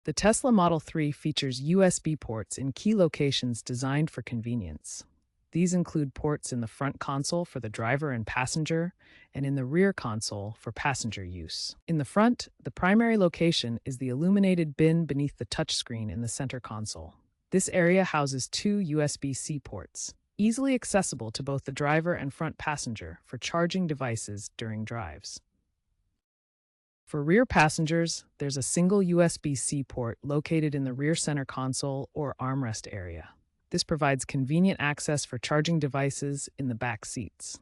The Tesla Model 3 features USB ports in key locations designed for convenience. These include ports in the front console for the driver and passenger, and in the rear console for passenger use. In the front, the primary location is the illuminated bin beneath the touchscreen in the center console. This area houses two USB-C ports, easily accessible to both the driver and front passenger for charging devices during drives. For rear passengers, there's a single USB-C port located in the rear center console or armrest area. This provides convenient access for charging devices in the back seats.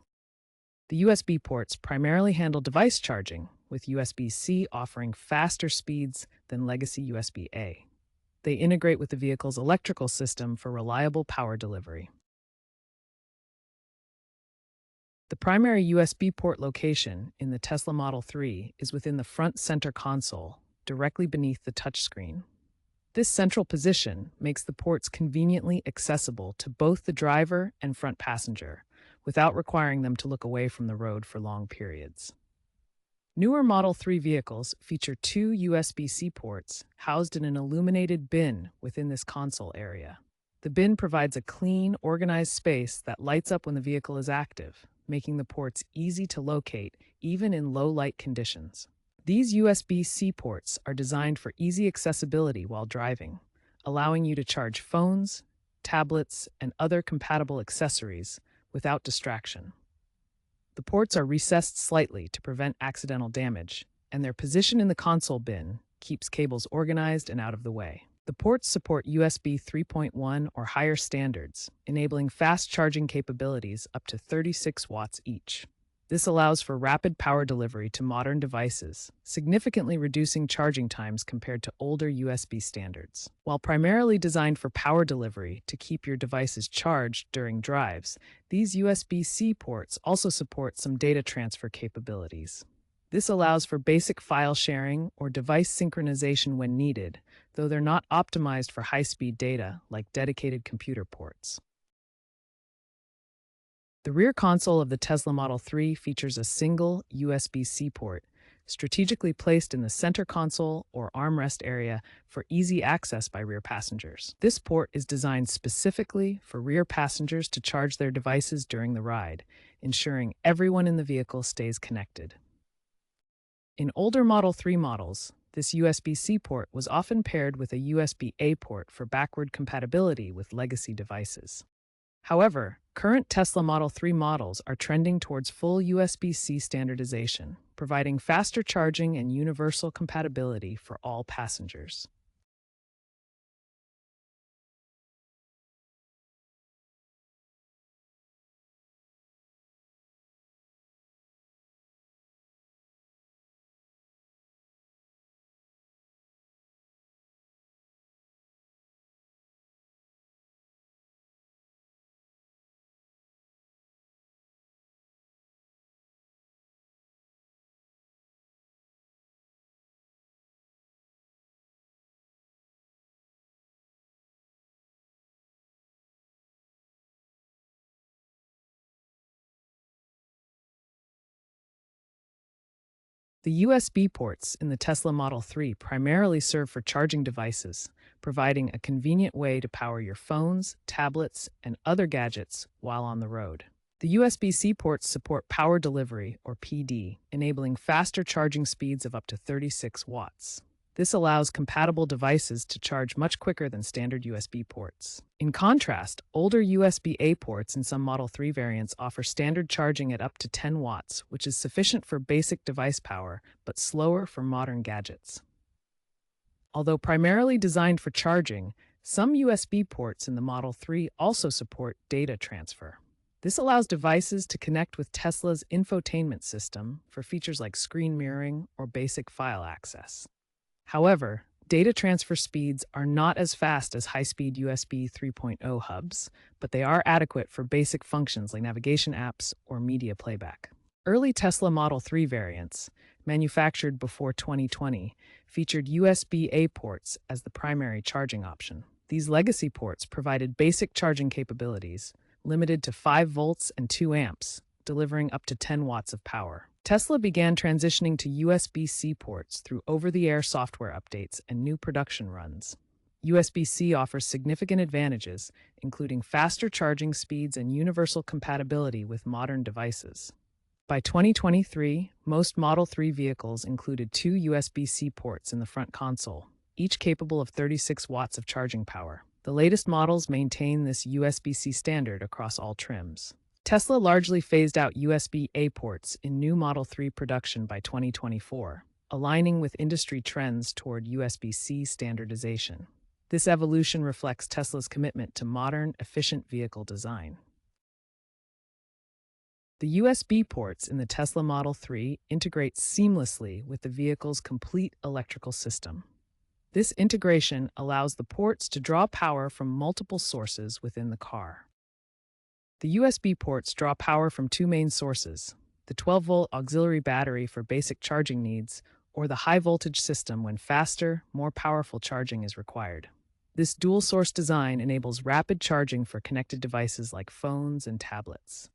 The USB ports primarily handle device charging, with USB-C offering faster speeds than legacy USB-A. They integrate with the vehicle's electrical system for reliable power delivery. The primary USB port location in the Tesla Model 3 is within the front center console, directly beneath the touchscreen. This central position makes the ports conveniently accessible to both the driver and front passenger, without requiring them to look away from the road for long periods. Newer Model 3 vehicles feature two USB-C ports housed in an illuminated bin within this console area. The bin provides a clean, organized space that lights up when the vehicle is active, making the ports easy to locate even in low-light conditions. These USB-C ports are designed for easy accessibility while driving, allowing you to charge phones, tablets, and other compatible accessories without distraction. The ports are recessed slightly to prevent accidental damage, and their position in the console bin keeps cables organized and out of the way. The ports support USB 3.1 or higher standards, enabling fast charging capabilities up to 36 watts each. This allows for rapid power delivery to modern devices, significantly reducing charging times compared to older USB standards. While primarily designed for power delivery to keep your devices charged during drives, these USB-C ports also support some data transfer capabilities. This allows for basic file sharing or device synchronization when needed, though they're not optimized for high-speed data like dedicated computer ports. The rear console of the Tesla Model 3 features a single USB-C port, strategically placed in the center console or armrest area for easy access by rear passengers. This port is designed specifically for rear passengers to charge their devices during the ride, ensuring everyone in the vehicle stays connected. In older Model 3 models, this USB-C port was often paired with a USB-A port for backward compatibility with legacy devices. However, current Tesla Model 3 models are trending towards full USB-C standardization, providing faster charging and universal compatibility for all passengers. The USB ports in the Tesla Model 3 primarily serve for charging devices, providing a convenient way to power your phones, tablets, and other gadgets while on the road. The USB-C ports support power delivery, or PD, enabling faster charging speeds of up to 36 watts. This allows compatible devices to charge much quicker than standard USB ports. In contrast, older USB-A ports in some Model 3 variants offer standard charging at up to 10 watts, which is sufficient for basic device power, but slower for modern gadgets. Although primarily designed for charging, some USB ports in the Model 3 also support data transfer. This allows devices to connect with Tesla's infotainment system for features like screen mirroring or basic file access. However, data transfer speeds are not as fast as high-speed USB 3.0 hubs, but they are adequate for basic functions like navigation apps or media playback. Early Tesla Model 3 variants, manufactured before 2020, featured USB-A ports as the primary charging option. These legacy ports provided basic charging capabilities, limited to 5 volts and 2 amps, delivering up to 10 watts of power. Tesla began transitioning to USB-C ports through over-the-air software updates and new production runs. USB-C offers significant advantages, including faster charging speeds and universal compatibility with modern devices. By 2023, most Model 3 vehicles included two USB-C ports in the front console, each capable of 36 watts of charging power. The latest models maintain this USB-C standard across all trims. Tesla largely phased out USB-A ports in new Model 3 production by 2024, aligning with industry trends toward USB-C standardization. This evolution reflects Tesla's commitment to modern, efficient vehicle design. The USB ports in the Tesla Model 3 integrate seamlessly with the vehicle's complete electrical system. This integration allows the ports to draw power from multiple sources within the car. The USB ports draw power from two main sources: the 12-volt auxiliary battery for basic charging needs, or the high-voltage system when faster, more powerful charging is required. This dual-source design enables rapid charging for connected devices like phones and tablets.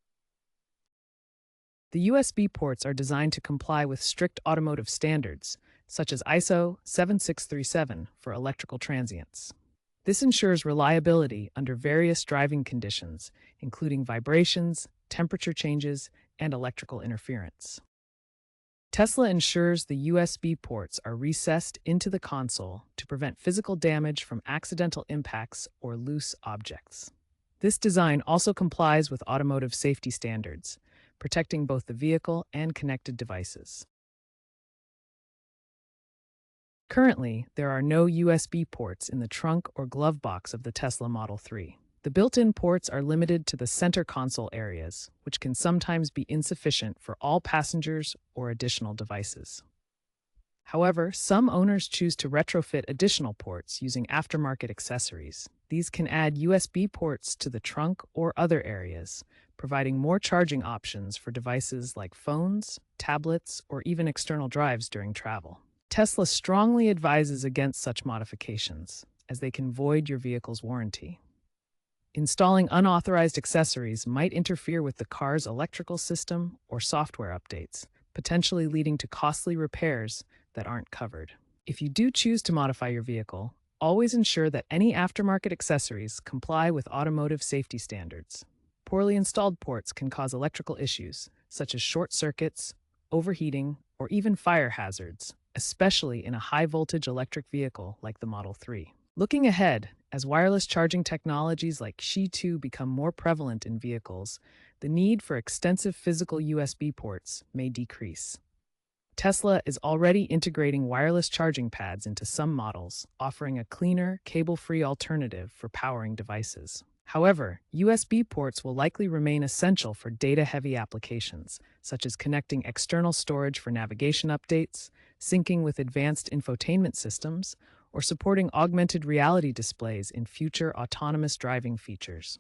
The USB ports are designed to comply with strict automotive standards, such as ISO 7637 for electrical transients. This ensures reliability under various driving conditions, including vibrations, temperature changes, and electrical interference. Tesla ensures the USB ports are recessed into the console to prevent physical damage from accidental impacts or loose objects. This design also complies with automotive safety standards, protecting both the vehicle and connected devices. Currently, there are no USB ports in the trunk or glove box of the Tesla Model 3. The built-in ports are limited to the center console areas, which can sometimes be insufficient for all passengers or additional devices. However, some owners choose to retrofit additional ports using aftermarket accessories. These can add USB ports to the trunk or other areas, providing more charging options for devices like phones, tablets, or even external drives during travel. Tesla strongly advises against such modifications, as they can void your vehicle's warranty. Installing unauthorized accessories might interfere with the car's electrical system or software updates, potentially leading to costly repairs that aren't covered. If you do choose to modify your vehicle, always ensure that any aftermarket accessories comply with automotive safety standards. Poorly installed ports can cause electrical issues, such as short circuits, overheating, or even fire hazards, especially in a high-voltage electric vehicle like the Model 3. Looking ahead, as wireless charging technologies like Qi2 become more prevalent in vehicles, the need for extensive physical USB ports may decrease. Tesla is already integrating wireless charging pads into some models, offering a cleaner, cable-free alternative for powering devices. However, USB ports will likely remain essential for data-heavy applications, such as connecting external storage for navigation updates, syncing with advanced infotainment systems, or supporting augmented reality displays in future autonomous driving features.